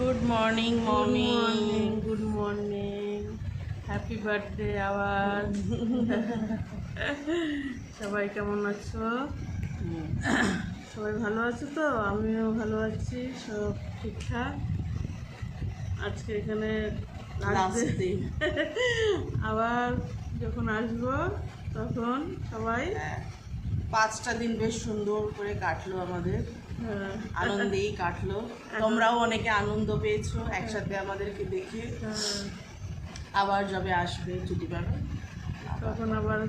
Good morning mommy. Good morning, happy birthday আবার। সবাই কেমন আছো? সবাই ভালো আছো তো? আমিও ভালো আছি, সব ঠিকঠাক। আজকে এখানে আবার যখন আসবো তখন সবাই 5টা দিন বেশ সুন্দর করে কাটলো আমাদের, আনন্দেই কাটলো। তোমরাও অনেকে আনন্দ পেয়েছো একসাথে আমাদেরকে দেখে। আবার যবে আসবে ছুটি পাবে তখন আবার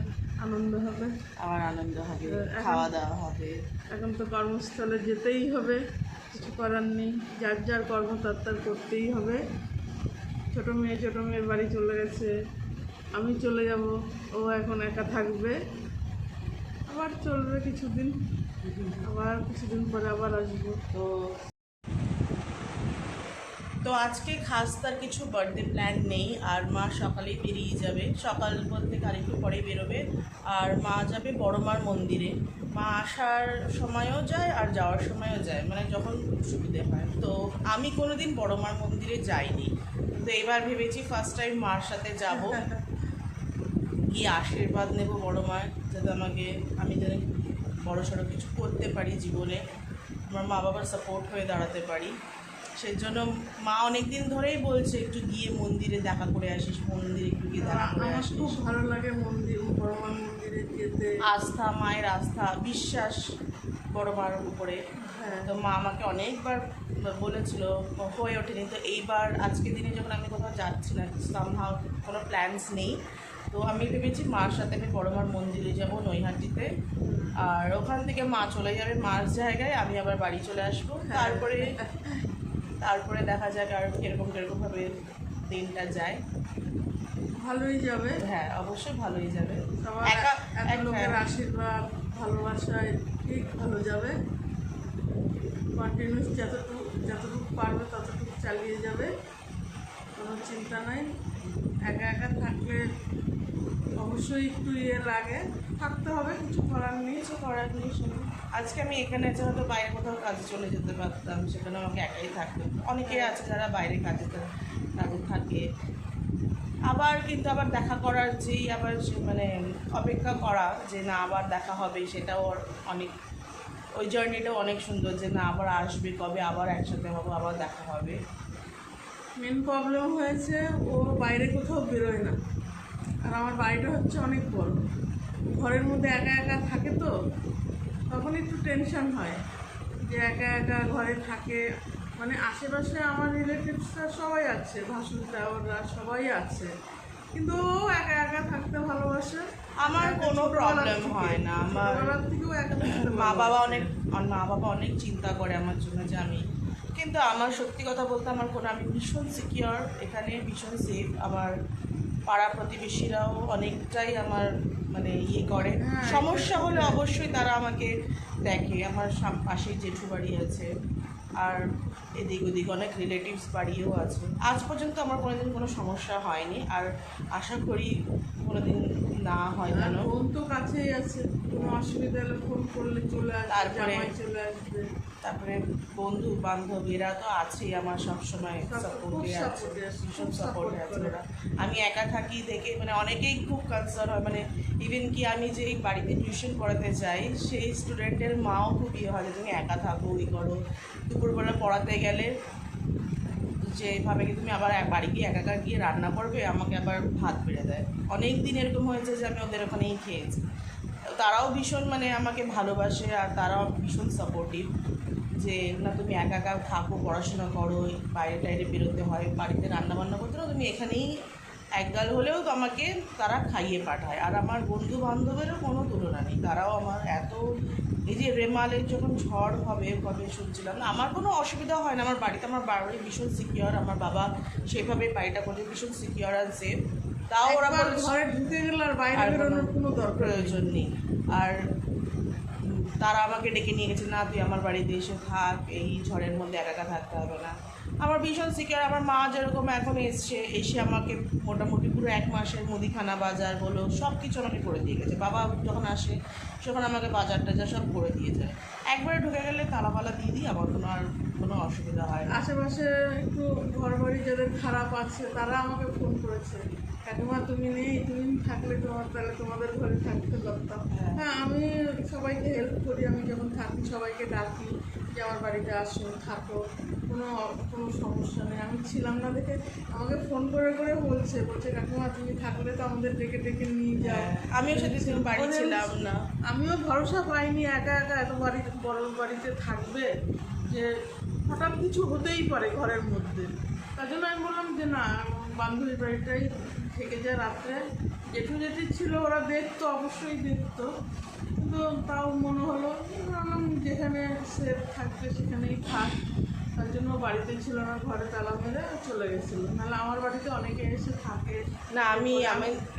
আনন্দ হবে, খাওয়া দাওয়া হবে। এখন তো কর্মস্থলে যেতেই হবে, কিছু করার নেই, যার যার কর্ম তার করতেই হবে। ছোটো মেয়ের বাড়ি চলে গেছে, আমি চলে যাব, ও এখন একা থাকবে। আবার চলবে কিছুদিন, আবার কিছুদিন পরে আবার আসবো। তো আজকে খাস তার কিছু বার্থডে প্ল্যান নেই। আর মা সকালেই বেরিয়ে যাবে, সকাল বলতে আরেকটু পরেই বেরোবে। আর মা যাবে বড় মার মন্দিরে। মা আসার সময়ও যায় আর যাওয়ার সময়ও যায়, মানে যখন সুবিধে হয়। তো আমি কোনোদিন বড় মার মন্দিরে যাইনি, তো এবার ভেবেছি ফার্স্ট টাইম মার সাথে যাব, গিয়ে আশীর্বাদ নেব বড় মায়ের, যাতে আমি যেন বড় সড়ো কিছু করতে পারি জীবনে, আমার মা বাবার সাপোর্ট হয়ে দাঁড়াতে পারি। সেই জন্য মা অনেক দিন ধরেই বলছে একটু গিয়ে মন্দিরে দেখা করে আসিস, মন্দিরে একটু গিয়ে দেখা করে আসিস। খুব ভালো লাগে বড় মার মন্দিরে যেতে। আস্থা, মায়ের আস্থা, বিশ্বাস বড় মার উপরে। তো মা আমাকে অনেকবার বলেছিল, হয়ে ওঠেনি। তো এইবার আজকের দিনে যখন আমি কোথাও যাচ্ছি না, সামহাও কোনো প্ল্যানস নেই, তো আমি ভেবেছি মার সাথে আমি বড় মার মন্দিরে যাব নৈহাটিতে। আর ওখান থেকে মা চলে যাবে মার জায়গায়, আমি আবার বাড়ি চলে আসবো। তারপরে দেখা যাক আর কিরকমভাবে দিনটা যায়। ভালোই যাবে, হ্যাঁ অবশ্যই ভালোই যাবে। এক লোকের আশীর্বাদ ভালোবাসায় ঠিক ভালো যাবে। কন্টিনিউস যতটুকু পারবে ততটুকু চালিয়ে যাবে, কোনো চিন্তা নাই। একা থাকলে অবশ্যই একটু লাগে, থাকতে হবে, কিছু করার নেই। আজকে আমি এখানে আছে, হয়তো বাইরে কোথাও কাজে চলে যেতে পারতাম, সেখানে আমাকে একাই থাকতে। অনেকে আছে যারা বাইরে কাজে থাকে। কিন্তু আবার দেখা করার যেই আবার মানে অপেক্ষা করা যে না আবার দেখা হবে, সেটাও অনেক, ওই জার্নিটাও অনেক সুন্দর, যে না আবার আসবে, কবে আবার একসাথে হবো, আবার দেখা হবে। মেন প্রবলেম হয়েছে ও বাইরে কোথাও বেরোয় না, আর আমার বাড়িটা হচ্ছে অনেক বড়, ঘরের মধ্যে একা থাকে, তো তখন একটু টেনশন হয় যে একা ঘরে থাকে। মানে আশেপাশে আমার রিলেটিভসরা সবাই আছে, ভাসুরটা ওরা সবাই আছে, কিন্তু ও একা থাকতে ভালোবাসে। আমার কোনো প্রবলেম হয় না, আমার থেকেও মা বাবা অনেক চিন্তা করে আমার জন্য যে আমি, কিন্তু আমার সত্যি কথা বলতে আমি ভীষণ সিকিওর এখানে, ভীষণ সেফ। আমার পাড়া প্রতিবেশীরাও অনেকটাই আমার মানে করে। সমস্যা হলে অবশ্যই তারা আমাকে দেখে। আমার পাশেই জেঠু বাড়ি আছে, আর এদিক ওদিক অনেক রিলেটিভস বাড়িও আছে। আজ পর্যন্ত আমার কোনোদিন কোনো সমস্যা হয়নি, আর আশা করি কোনোদিন না হয় যেন। ফোন তো কাছেই আছে, কোনো অসুবিধা হলে ফোন করলে চলে আসবে, চলে আসবে। তারপরে বন্ধু বান্ধব এরা তো আছেই আমার, সবসময় সাপোর্টে আছে, ভীষণ সাপোর্টে আছে ওরা। আমি একা থাকি দেখে মানে অনেকেই খুব কনসার্ন হয়, মানে ইভেন কি আমি যে বাড়িতে টিউশন পড়াতে যাই, সেই স্টুডেন্টের মাও খুব হয় যে তুমি একা থাকো, করো। দুপুরবেলা পড়াতে গেলে যে এভাবে কি তুমি আবার বাড়ি গিয়ে একা গিয়ে রান্না করবে, আমাকে আবার ভাত বেড়ে দেয়। অনেক দিন এরকম হয়েছে যে আমি ওদের ওখানেই খেয়েছি। তারাও ভীষণ মানে আমাকে ভালোবাসে, আর তারাও ভীষণ সাপোর্টিভ যে না তুমি একা থাকো, পড়াশোনা করো, বাইরে টাইরে বেরোতে হয়, বাড়িতে রান্নাবান্না করতে না, তুমি এখানেই একগাল হলেও আমাকে তারা খাইয়ে পাঠায়। আর আমার বন্ধু বান্ধবেরও কোনো তুলনা নেই, তারাও আমার এত, এই যে রেমালের যখন ঝড় হবে কবে শুনছিলাম, আমার কোনো অসুবিধা হয় না। আমার বাড়ি ভীষণ সিকিওর, আমার বাবা সেভাবে বাড়িটা করে ভীষণ সিকিওর অ্যান্ড সেফ। তাও ওরা ঘরে ঢুকে গেলে আর বাইরে বেরোনোর কোনো প্রয়োজন নেই। আর তারা আমাকে ডেকে নিয়ে গেছে, না তুই আমার বাড়িতে এসে থাক, এই ঝড়ের মধ্যে একা থাকতে হবে না। আমার ভীষণ সিকিওর। আমার মা যেরকম এখন এসে আমাকে মোটামুটি পুরো 1 মাসের মুদিখানা বাজার বলো সব কিছু আমাকে করে দিয়ে গেছে। বাবা যখন আসে তখন আমাকে বাজার টাজার সব করে দিয়ে যায়। একবারে ঢুকে গেলে তালা দিয়ে দিই, আমার কোনো আর কোনো অসুবিধা হয় না। আশেপাশে একটু ঘর বাড়ি যাদের খারাপ আছে তারা আমাকে ফোন করেছে, কাকিমা তুমি নেই, তুমি থাকলে তাহলে তোমাদের ঘরে থাকতে পারতাম। হ্যাঁ, আমি সবাইকে হেল্প করি, আমি যখন থাকি সবাইকে ডাকি যে আমার বাড়িতে আসো, থাকো, কোনো কোনো সমস্যা নেই। আমি ছিলাম না দেখে আমাকে ফোন করে করে বলছে কাকিমা তুমি থাকলে তো আমাদের ডেকে ডেকে নিয়ে যাও। আমিও সেদিন বাড়ি ছিলাম না, আমিও ভরসা পাইনি একা একা এত বড় বাড়িতে থাকবে, যে হঠাৎ কিছু হতেই পারে ঘরের মধ্যে। তার জন্য আমি বললাম যে না, বান্ধবীর বাড়িটাই থেকে যায় রাত্রে। জেঠু জেঠি ছিল, ওরা দেখতো, অবশ্যই দেখতো, কিন্তু তাও মনে হলো ভাবলাম যেখানে সেফ থাকবে সেখানেই থাক। তার জন্য বাড়িতে ছিল না, ঘরে তালা মেরে চলে গেছিলো। নাহলে আমার বাড়িতে অনেকে এসে থাকে। না আমি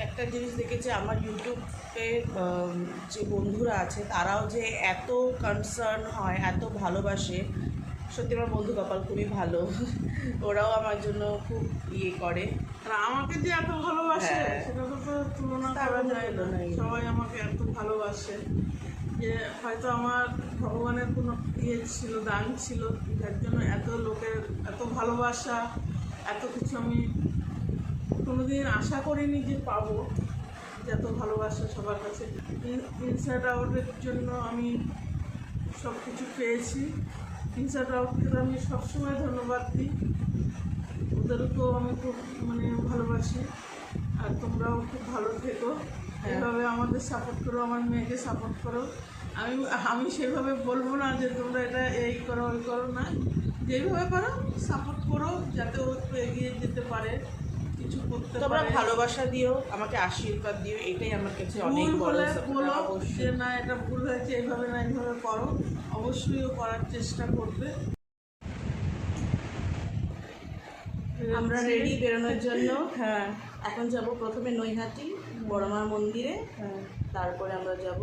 একটা জিনিস দেখেছি আমার ইউটিউবে যে বন্ধুরা আছে তারাও যে এত কনসার্ন হয়, এত ভালোবাসে, সত্যি আমার বন্ধু কপাল খুবই ভালো। ওরাও আমার জন্য খুব ইয়ে করে। আর আমাকে যে এত ভালোবাসে সেটা তো তুলনা করা যায় না। সবাই আমাকে এত ভালোবাসে যে হয়তো আমার ভগবানের কোনো ইয়ে ছিল, দান ছিল, যার জন্য এত লোকের এত ভালোবাসা, এত কিছু আমি কোনোদিন আশা করিনি যে পাবো, যে এত ভালোবাসা সবার কাছে। ইনসাইড আউটের জন্য আমি সব কিছু পেয়েছি। ইনসাইড আউটকে আমি সবসময় ধন্যবাদ দিই, ওদেরকেও আমি খুব ভালোবাসি। আর তোমরাও খুব ভালো থেকো, এভাবে আমাদের সাপোর্ট করো, আমার মেয়েকে সাপোর্ট করো। আমি সেভাবে বলবো না যে তোমরা এটা এই করো ওই করো, না, যেইভাবে পারো সাপোর্ট করো যাতে ও একটু এগিয়ে যেতে পারে, কিছু করতে তোমরা পারে। ভালোবাসা দিও, আমাকে আশীর্বাদ দিও, এটাই আমার কাছে অনেক ভুল বড় হলে support। বলো অবশ্যই যে না এটা ভুল হয়েছে, এইভাবে না এইভাবে করো, অবশ্যই ও করার চেষ্টা করবে। আমরা রেডি বেরোনোর জন্য। হ্যাঁ এখন যাব প্রথমে নৈহাটি বড়মার মন্দিরে, তারপরে আমরা যাব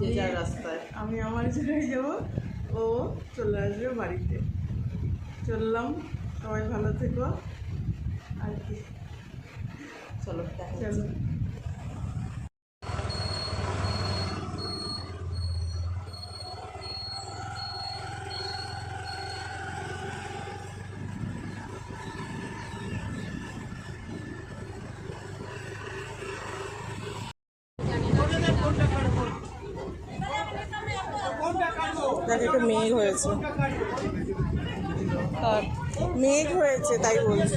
যে যার রাস্তায়। আমি আমার জায়গায় যাব, ও চলে আসবে বাড়িতে। চললাম, সবাই ভালো থেকো আর কি। চলো দেখা চলো। যাচ্ছে। দেখ একটু মেঘ হয়েছে, আর মেঘ হয়েছে তাই বলছি।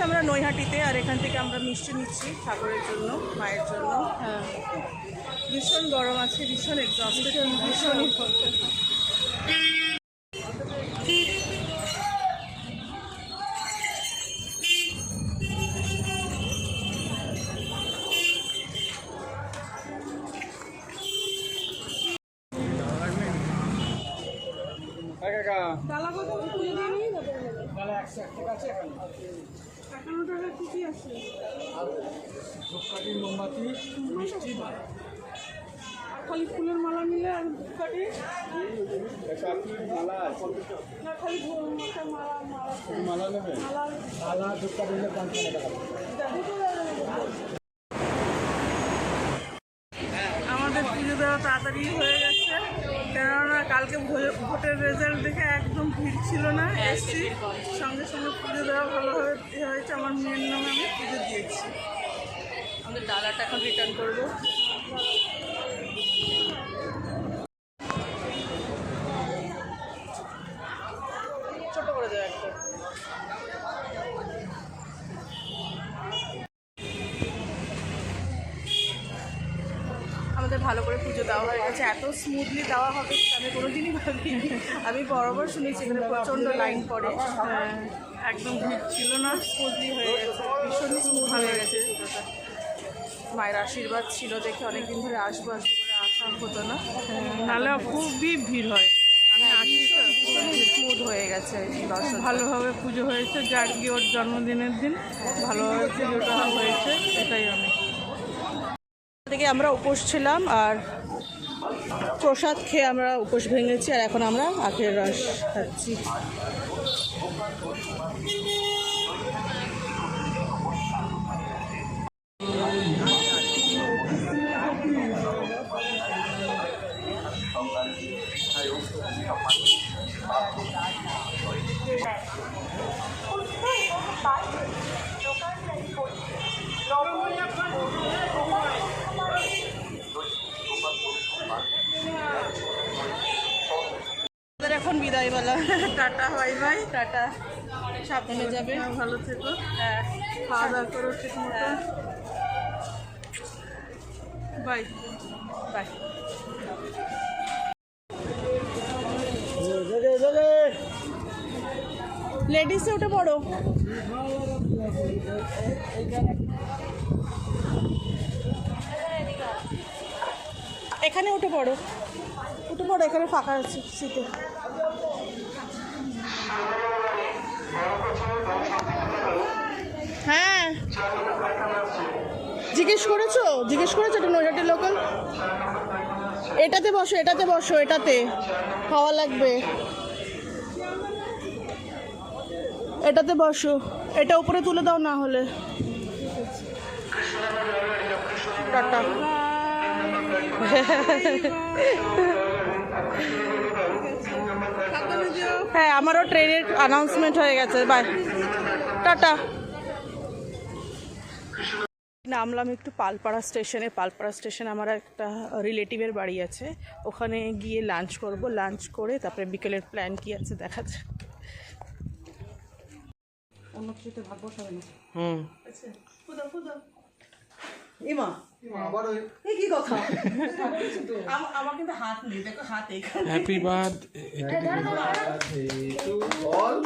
আমরা নৈহাটিতে, আর এখান থেকে আমরা মিষ্টি নিচ্ছি ঠাকুরের জন্য, মায়ের জন্য। হ্যাঁ, ভীষণ গরম আছে, ভীষণ এক্সস্টেড, ভীষণই। ডালা কত পুজো দিয়ে নিয়ে যাবে? একান্ন টাকা কি কি আছে? ধূপকাঠি, মোমবাতি, মিষ্টি, আর খালি ফুলের মালা নিলে আর ধূপকাঠি? মালা না খালি মালা মালা মালা নেবে, মালা মালা ধূপকাঠি নিলে ৫০ টাকা। আমাদের পুজো দেওয়া তাড়াতাড়ি হয়ে গেছে, কেননা কালকে ভোটের রেজাল্ট দেখে একদম ভিড় ছিল না। এসছি সঙ্গে সঙ্গে পুজো দেওয়া ভালোভাবে হয়েছে, আমার মেয়ের নামে আমি পুজো দিয়েছি। আমাদের ডালাটা এখন রিটার্ন করবো। ছোট করে দেবো একটা। আমাদের ভালো করে পুজো দেওয়া হয়ে গেছে, এত স্মুথলি দেওয়া হবে আমি কোনোদিনই ভাবিনি। আমি বরাবর শুনেছি এখানে প্রচণ্ড লাইন পড়ে। হ্যাঁ, একদম ভিড় ছিল না, স্মুথলি হয়ে গেছে, ভীষণ স্মুথ হয়ে গেছে পুজোটা। মায়ের আশীর্বাদ ছিল দেখে অনেকদিন ধরে আসবো আসবো করে আসা হতো না। নাহলে খুবই ভিড় হয়। আমি আসি তো, স্মুথ হয়ে গেছে দর্শন। ভালোভাবে পুজো হয়েছে, যার কি ওর জন্মদিনের দিন ভালোভাবে পুজোটা হয়েছে, এটাই অনেক। থেকে আগে আমরা উপোস ছিলাম আর প্রসাদ খেয়ে আমরা উপোস ভেঙেছি, আর এখন আমরা আখের রস খাচ্ছি। আমাদের এখন বিদায়বেলা। Tata, bye bye. টাটা, সাবধানে যাবে। ভালো থেকো, হ্যাঁ, খাওয়া দাওয়া করো ঠিক মতো। Bye bye. লেডিসে উঠে পড়ো। এখানে উঠে পড়ো, উঠে পড়ো, এখানে ফাঁকা আছে সিটে। হ্যাঁ, জিজ্ঞেস করেছো এটা নৈহাটি লোকাল। এটাতে বসো, এটাতে বসো, এটাতে হাওয়া লাগবে। এটাতে বসো, এটা উপরে তুলে দাও না হলে। টাটা। হ্যাঁ, আমারও ট্রেনের অ্যানাউন্সমেন্ট হয়ে গেছে। Bye, tata. নামলাম একটু পালপাড়া স্টেশনে। পালপাড়া স্টেশনে আমার একটা রিলেটিভের বাড়ি আছে, ওখানে গিয়ে লাঞ্চ করব। লাঞ্চ করে তারপরে বিকেলের প্ল্যান কি আছে দেখা যাক। অন্য কিছুতে ভাগ বসাবে না। এমা আবার ওই এই কি কথা? আমার কিন্তু হাত নেই, দেখো হাত এইখানে। হ্যাপি বার্থ অল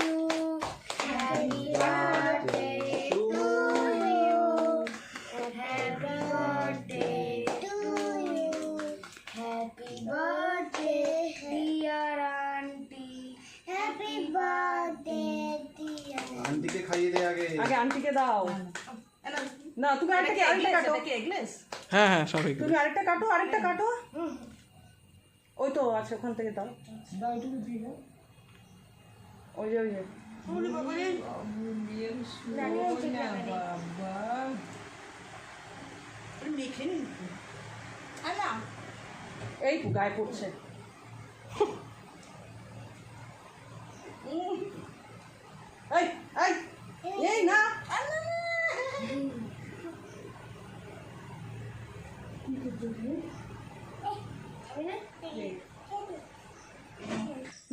আন্টিকে খাইয়ে দে আগে। আগে আন্টিকে দাও না, তুমি আরেকটা কাটো। হ্যাঁ হ্যাঁ সবাই তুমি আরেকটা কাটো। ওই তো আছে, ওখান থেকে দাও। ওই যে এই গায়ে পড়ছে। এই না,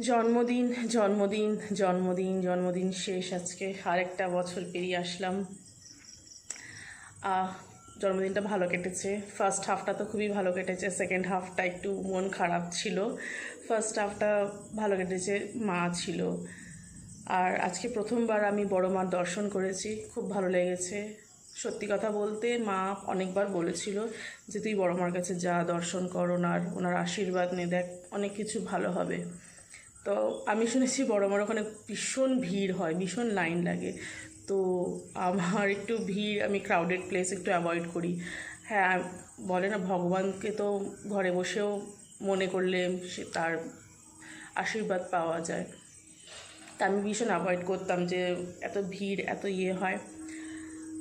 জন্মদিন জন্মদিন জন্মদিন জন্মদিন শেষ আজকে। আরেকটা বছর পেরিয়ে আসলাম। জন্মদিনটা ভালো কেটেছে। ফার্স্ট হাফটা তো খুবই ভালো কেটেছে, সেকেন্ড হাফটা একটু মন খারাপ ছিল। ফার্স্ট হাফটা ভালো কেটেছে, মা ছিল। আর আজকে প্রথমবার আমি বড় মার দর্শন করেছি, খুব ভালো লেগেছে। সত্যি কথা বলতে মা অনেকবার বলেছিল যে তুই বড় মার কাছে যা, দর্শন কর, ওনার আশীর্বাদ নে, দেখ অনেক কিছু ভালো হবে। তো আমি শুনেছি বড় মার ওখানে ভীষণ ভিড় হয়, ভীষণ লাইন লাগে। তো আমার একটু ভিড়, আমি ক্রাউডেড প্লেস একটু অ্যাভয়েড করি। হ্যাঁ, বলে না ভগবানকে তো ঘরে বসেও মনে করলে সে তার আশীর্বাদ পাওয়া যায়। তা আমি ভীষণ অ্যাভয়েড করতাম যে এত ভিড়, এত হয়।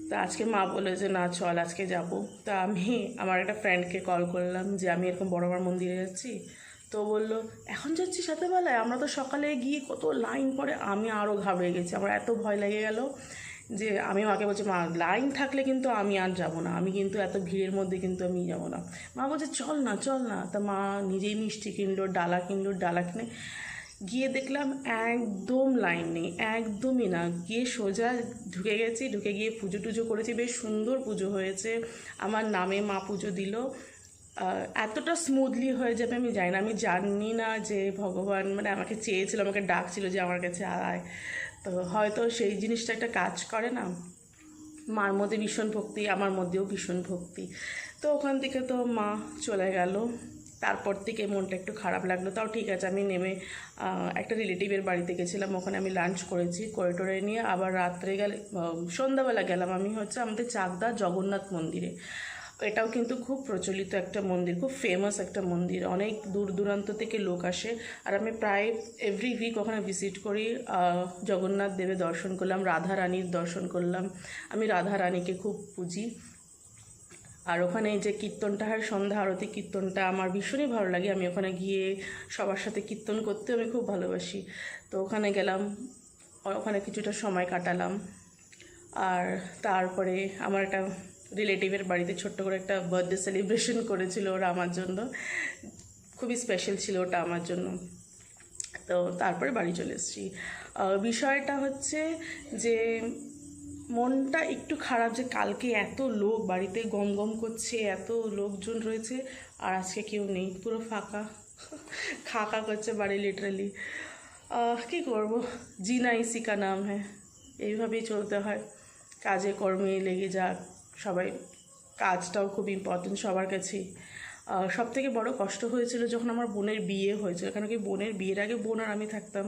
তা আজকে মা বলে যে না চল আজকে যাব। তা আমি আমার একটা ফ্রেন্ডকে কল করলাম যে আমি এরকম বড়মার মন্দিরে যাচ্ছি। তো বললো এখন যাচ্ছি সাথেবেলায়? আমরা তো সকালে গিয়ে কত লাইন পড়ে। আমি আরও ঘাবড়ে গেছি, আমার এত ভয় লেগে গেল যে আমি মাকে বলছি মা লাইন থাকলে কিন্তু আমি আর যাবো না, আমি কিন্তু এত ভিড়ের মধ্যে কিন্তু আমি যাবো না। মা বলছে চল না। তা মা নিজেই মিষ্টি কিনলো, ডালা কিনে গিয়ে দেখলাম একদম লাইন নেই, একদমই না। গিয়ে সোজা ঢুকে গেছি, ঢুকে গিয়ে পুজো টুজো করেছি, বেশ সুন্দর পুজো হয়েছে। আমার নামে মা পুজো দিল। এতটা স্মুথলি হয়ে যাবে আমি জানি না, আমি জানি না যে ভগবান মানে আমাকে চেয়েছিল, আমাকে ডাকছিল যে আমার কাছে আয়। তো হয়তো সেই জিনিসটা একটা কাজ করে না, মার মধ্যে ভীষণ ভক্তি, আমার মধ্যেও ভীষণ ভক্তি। তো ওখান থেকে তো মা চলে গেল। তারপর থেকে মনটা একটু খারাপ লাগলো। তাও ঠিক আছে, আমি নেমে একটা রিলেটিভের বাড়িতে গেছিলাম, ওখানে আমি লাঞ্চ করেছি করে নিয়ে আবার রাত্রে সন্ধ্যাবেলা গেলাম আমি আমাদের চাকদা জগন্নাথ মন্দিরে। এটাও কিন্তু খুব প্রচলিত একটা মন্দির, খুব ফেমাস একটা মন্দির, অনেক দূর দূরান্ত থেকে লোক আসে। আর আমি প্রায় এভরি উইক ওখানে ভিজিট করি। জগন্নাথ দেবের দর্শন করলাম, রাধা রানীর দর্শন করলাম। আমি রাধা রানীকে খুব পুজি। আর ওখানে যে কীর্তনটা হয়, সন্ধ্যা আরতি কীর্তনটা আমার ভীষণই ভালো লাগে। আমি ওখানে গিয়ে সবার সাথে কীর্তন করতে আমি খুব ভালোবাসি। তো ওখানে গেলাম, ওখানে কিছুটা সময় কাটালাম। আর তারপরে আমার একটা রিলেটিভের বাড়িতে ছোট্ট করে একটা বার্থডে সেলিব্রেশন করেছিল ওরা আমার জন্য, খুবই স্পেশাল ছিল ওটা আমার জন্য। তো তারপরে বাড়ি চলে এসেছি। বিষয়টা হচ্ছে যে মনটা একটু খারাপ যে কালকে এত লোক বাড়িতে গম গম করছে, এত লোকজন রয়েছে, আর আজকে কেউ নেই, পুরো ফাঁকা খাকা করছে বাড়ি লিটারালি। কী করবো, জিনা ইসি কা নাম হ্যাঁ, এইভাবেই চলতে হয়, কাজে কর্মে লেগে যাক সবাই। কাজটাও খুব ইম্পর্টেন্ট সবার কাছেই। সব থেকে বড় কষ্ট হয়েছিল যখন আমার বোনের বিয়ে হয়েছিল, কেন কি বোনের বিয়ের আগে বোন আর আমি থাকতাম।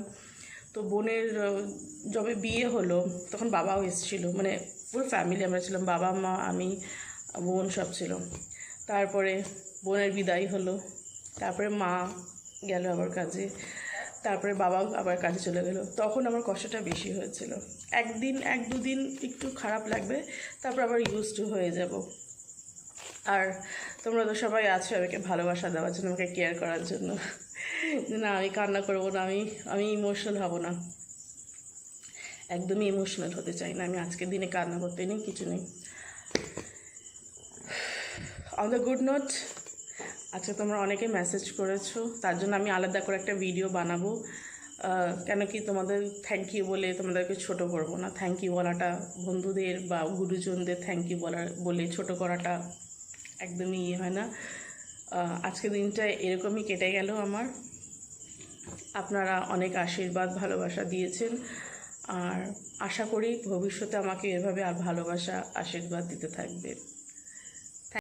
তো বোনের যবে বিয়ে হলো তখন বাবাও এসেছিলো, মানে পুরো ফ্যামিলি আমরা ছিলাম, বাবা মা আমি বোন সব ছিল। তারপরে বোনের বিদায় হলো, তারপরে মা গেল আবার কাজে, তারপরে বাবাও আবার কাজে চলে গেল। তখন আমার কষ্টটা বেশি হয়েছিল। একদিন এক দুদিন একটু খারাপ লাগবে, তারপর আবার ইউজ টু হয়ে যাব। আর তোমরা তো সবাই আছো আমাকে ভালোবাসা দেওয়ার জন্য, আমাকে কেয়ার করার জন্য। না আমি কান্না করবো না, আমি ইমোশনাল হব না, একদমই ইমোশনাল হতে চাই না আমি। আজকের দিনে কান্না করতে নেই, কিছু নেই। অন দ্য গুড নোট, আচ্ছা তোমরা অনেকে মেসেজ করেছো, তার জন্য আমি আলাদা করে একটা ভিডিও বানাবো। কেন কি তোমাদের থ্যাংক ইউ বলে তোমাদেরকে ছোট করবো না। থ্যাংক ইউ বলাটা, বন্ধুদের বা গুরুজনদের থ্যাংক ইউ বলে ছোট করাটা একদমই ইয়ে হয় না। আজকের দিনটা এরকমই কেটে গেল আমার। আপনারা অনেক আশীর্বাদ ভালোবাসা দিয়েছেন, আর আশা করি ভবিষ্যতে আমাকে এভাবে আর ভালোবাসা আশীর্বাদ দিতে থাকবে।